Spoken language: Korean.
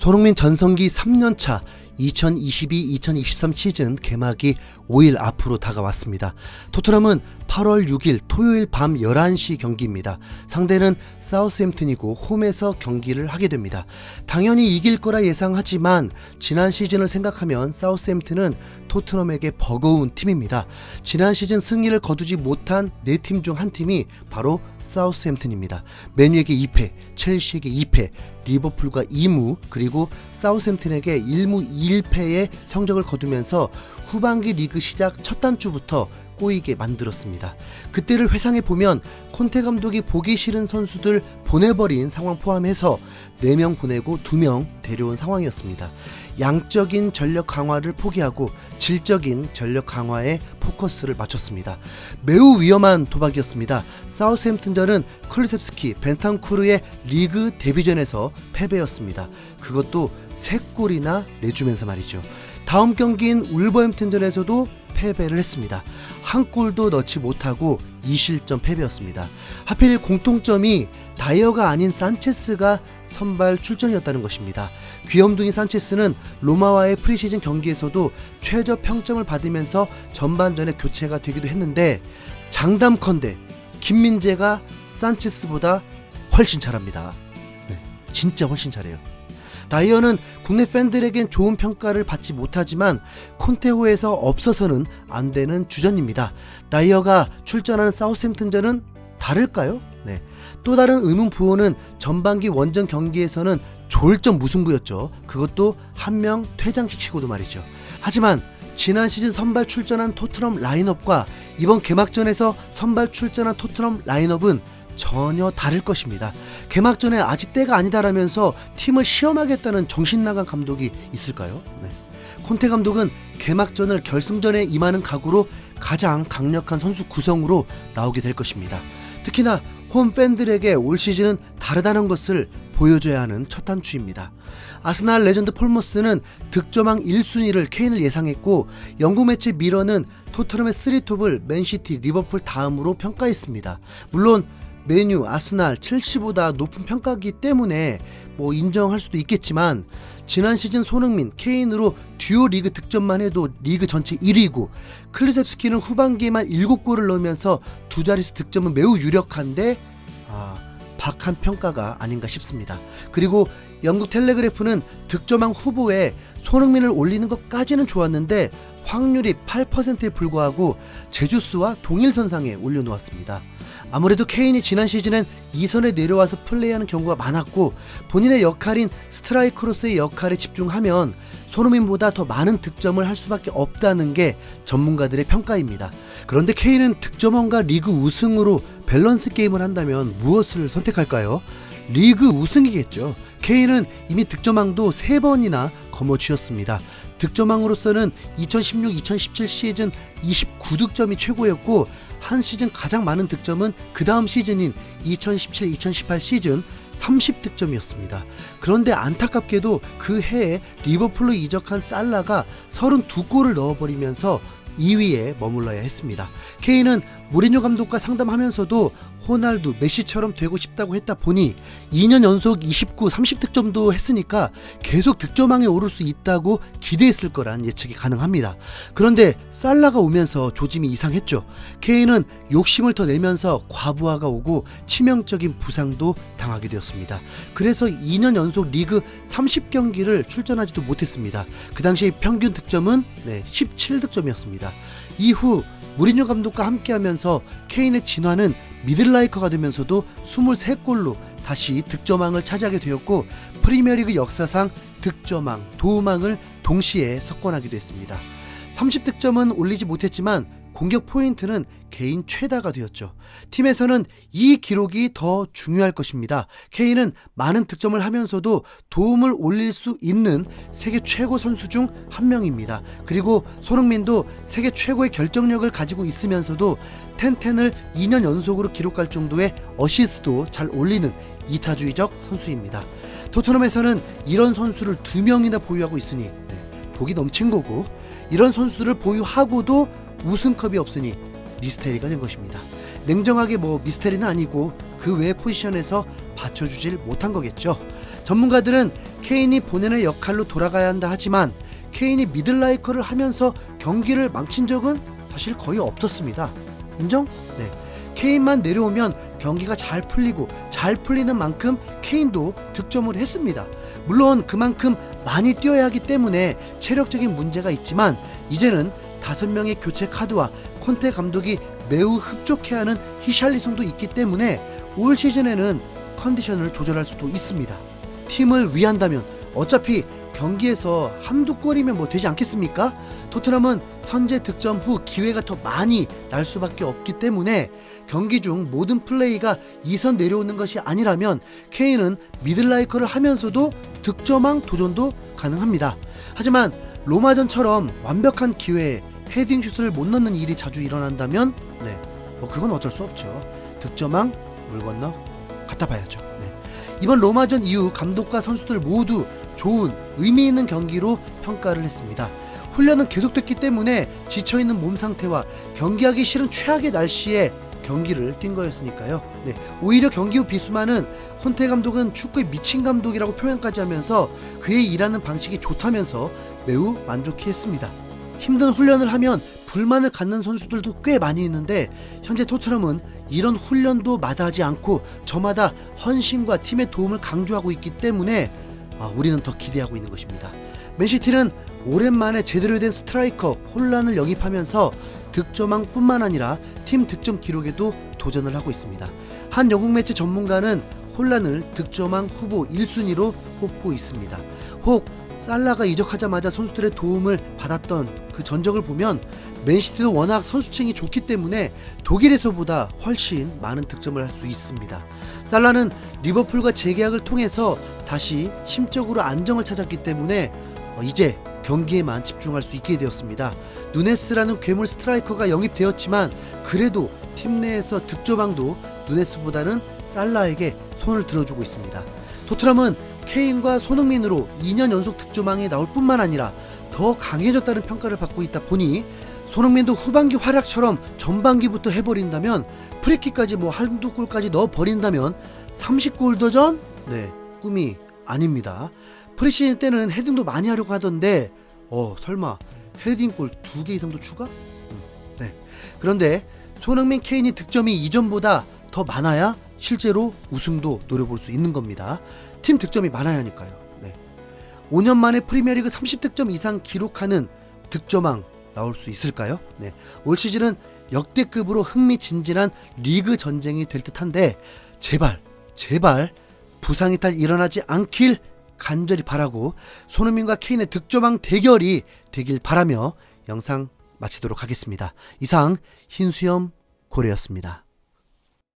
손흥민 전성기 3년차 2022-2023 시즌 개막이 5일 앞으로 다가왔습니다. 토트넘은 8월 6일 토요일 밤 11시 경기입니다. 상대는 사우스햄튼이고 홈에서 경기를 하게 됩니다. 당연히 이길 거라 예상하지만 지난 시즌을 생각하면 사우스햄튼은 토트넘에게 버거운 팀입니다. 지난 시즌 승리를 거두지 못한 4팀 중 한 팀이 바로 사우스햄튼입니다. 맨유에게 2패, 첼시에게 2패, 리버풀과 2무, 그리고 사우스햄튼에게 1무 2패의 성적을 거두면서 후반기 리그 시작 첫 단추부터 꼬이게 만들었습니다. 그때를 회상해보면 콘테 감독이 보기 싫은 선수들 보내버린 상황 포함해서 4명 보내고 2명 데려온 상황이었습니다. 양적인 전력 강화를 포기하고 질적인 전력 강화에 포커스를 맞췄습니다. 매우 위험한 도박이었습니다. 사우스햄튼전은 클루셉스키, 벤탄쿠르의 리그 데뷔전에서 패배였습니다. 그것도 3골이나 내주면서 말이죠. 다음 경기인 울버햄튼전에서도 패배를 했습니다. 한 골도 넣지 못하고 2실점 패배였습니다. 하필 공통점이 다이어가 아닌 산체스가 선발 출전이었다는 것입니다. 귀염둥이 산체스는 로마와의 프리시즌 경기에서도 최저 평점을 받으면서 전반전에 교체가 되기도 했는데 장담컨대 김민재가 산체스보다 훨씬 잘합니다. 네, 진짜 훨씬 잘해요. 다이어는 국내 팬들에겐 좋은 평가를 받지 못하지만 콘테호에서 없어서는 안 되는 주전입니다. 다이어가 출전하는 사우스햄튼전은 다를까요? 네. 또 다른 의문 부호는 전반기 원정 경기에서는 졸전 무승부였죠. 그것도 한 명 퇴장시키고도 말이죠. 하지만 지난 시즌 선발 출전한 토트넘 라인업과 이번 개막전에서 선발 출전한 토트넘 라인업은 전혀 다를 것입니다. 개막전에 아직 때가 아니다라면서 팀을 시험하겠다는 정신나간 감독이 있을까요? 네. 콘테 감독은 개막전을 결승전에 임하는 각오로 가장 강력한 선수 구성으로 나오게 될 것입니다. 특히나 홈 팬들에게 올 시즌은 다르다는 것을 보여줘야 하는 첫 단추입니다. 아스날 레전드 폴머스는 득점왕 1순위를 케인을 예상했고 영국 매체 미러는 토트넘의 3톱을 맨시티, 리버풀 다음으로 평가했습니다. 물론 맨유, 아스날, 첼시보다 높은 평가이기 때문에 인정할 수도 있겠지만 지난 시즌 손흥민, 케인으로 듀오 리그 득점만 해도 리그 전체 1위고 클루셉스키는 후반기에만 7골을 넣으면서 두 자릿수 득점은 매우 유력한데 박한 평가가 아닌가 싶습니다. 그리고 영국 텔레그래프는 득점왕 후보에 손흥민을 올리는 것까지는 좋았는데 확률이 8%에 불과하고 제주스와 동일선상에 올려놓았습니다. 아무래도 케인이 지난 시즌엔 2선에 내려와서 플레이하는 경우가 많았고 본인의 역할인 스트라이커로서의 역할에 집중하면 손흥민보다 더 많은 득점을 할 수밖에 없다는 게 전문가들의 평가입니다. 그런데 케인은 득점왕과 리그 우승으로 밸런스 게임을 한다면 무엇을 선택할까요? 리그 우승이겠죠. 케인은 이미 득점왕도 3번이나 거머쥐었습니다. 득점왕으로서는 2016-2017 시즌 29득점이 최고였고 한 시즌 가장 많은 득점은 그 다음 시즌인 2017-2018 시즌 30득점이었습니다. 그런데 안타깝게도 그 해에 리버풀로 이적한 살라가 32골을 넣어버리면서 2위에 머물러야 했습니다. 케인은 무리뉴 감독과 상담하면서도 호날두, 메시처럼 되고 싶다고 했다 보니 2년 연속 29, 30득점도 했으니까 계속 득점왕에 오를 수 있다고 기대했을 거란 예측이 가능합니다. 그런데 살라가 오면서 조짐이 이상했죠. 케인은 욕심을 더 내면서 과부하가 오고 치명적인 부상도 당하게 되었습니다. 그래서 2년 연속 리그 30경기를 출전하지도 못했습니다. 그 당시 평균 득점은 17득점이었습니다. 이후 무리뉴 감독과 함께하면서 케인의 진화는 미들라이커가 되면서도 23골로 다시 득점왕을 차지하게 되었고 프리미어리그 역사상 득점왕, 도움왕을 동시에 석권하기도 했습니다. 30득점은 올리지 못했지만 공격 포인트는 개인 최다가 되었죠. 팀에서는 이 기록이 더 중요할 것입니다. 케인은 많은 득점을 하면서도 도움을 올릴 수 있는 세계 최고 선수 중 한 명입니다. 그리고 손흥민도 세계 최고의 결정력을 가지고 있으면서도 텐텐을 2년 연속으로 기록할 정도의 어시스트도 잘 올리는 이타주의적 선수입니다. 토트넘에서는 이런 선수를 2명이나 보유하고 있으니 복이 넘친 거고 이런 선수들을 보유하고도 우승컵이 없으니 미스테리가 된 것입니다. 냉정하게 미스테리는 아니고 그 외의 포지션에서 받쳐주질 못한 거겠죠. 전문가들은 케인이 본인의 역할로 돌아가야 한다 하지만 케인이 미들라이커를 하면서 경기를 망친 적은 사실 거의 없었습니다. 인정? 네. 케인만 내려오면 경기가 잘 풀리고 잘 풀리는 만큼 케인도 득점을 했습니다. 물론 그만큼 많이 뛰어야 하기 때문에 체력적인 문제가 있지만 이제는 5명의 교체 카드와 콘테 감독이 매우 흡족해하는 히샬리송도 있기 때문에 올 시즌에는 컨디션을 조절할 수도 있습니다. 팀을 위한다면 어차피 경기에서 한두 골이면 뭐 되지 않겠습니까? 토트넘은 선제 득점 후 기회가 더 많이 날 수밖에 없기 때문에 경기 중 모든 플레이가 2선 내려오는 것이 아니라면 케인은 미들라이커를 하면서도 득점왕 도전도 가능합니다. 하지만 로마전처럼 완벽한 기회에 헤딩슛을 못 넣는 일이 자주 일어난다면 뭐 그건 어쩔 수 없죠. 득점왕 물 건너 갖다 봐야죠. 이번 로마전 이후 감독과 선수들 모두 좋은 의미 있는 경기로 평가를 했습니다. 훈련은 계속됐기 때문에 지쳐있는 몸 상태와 경기하기 싫은 최악의 날씨에 경기를 뛴 거였으니까요. 오히려 경기 후 비수마는 콘테 감독은 축구에 미친 감독이라고 표현까지 하면서 그의 일하는 방식이 좋다면서 매우 만족해했습니다. 힘든 훈련을 하면 불만을 갖는 선수들도 꽤 많이 있는데 현재 토트넘은 이런 훈련도 마다하지 않고 저마다 헌신과 팀의 도움을 강조하고 있기 때문에 우리는 더 기대하고 있는 것입니다. 맨시티는 오랜만에 제대로 된 스트라이커 홀란을 영입하면서 득점왕 뿐만 아니라 팀 득점 기록에도 도전을 하고 있습니다. 한 영국 매체 전문가는 홀란을 득점왕 후보 1순위로 뽑고 있습니다. 혹 살라가 이적하자마자 선수들의 도움을 받았던 그 전적을 보면 맨시티도 워낙 선수층이 좋기 때문에 독일에서보다 훨씬 많은 득점을 할 수 있습니다. 살라는 리버풀과 재계약을 통해서 다시 심적으로 안정을 찾았기 때문에 이제 경기에만 집중할 수 있게 되었습니다. 누네스라는 괴물 스트라이커가 영입되었지만 그래도 팀 내에서 득점왕도 누네스보다는 살라에게 손을 들어주고 있습니다. 토트넘은 케인과 손흥민으로 2년 연속 득점왕에 나올 뿐만 아니라 더 강해졌다는 평가를 받고 있다 보니 손흥민도 후반기 활약처럼 전반기부터 해버린다면 프리킥까지 한두 골까지 넣어버린다면 30골 도전? 꿈이 아닙니다. 프리시즌 때는 헤딩도 많이 하려고 하던데 설마 헤딩골 2개 이상도 추가? 그런데 손흥민, 케인이 득점이 이전보다 더 많아야 실제로 우승도 노려볼 수 있는 겁니다. 팀 득점이 많아야 하니까요. 5년 만에 프리미어리그 30득점 이상 기록하는 득점왕 나올 수 있을까요? 올 시즌은 역대급으로 흥미진진한 리그 전쟁이 될 듯한데 제발 부상 이탈 일어나지 않길 간절히 바라고 손흥민과 케인의 득점왕 대결이 되길 바라며 영상 마치도록 하겠습니다. 이상 흰수염 고래였습니다.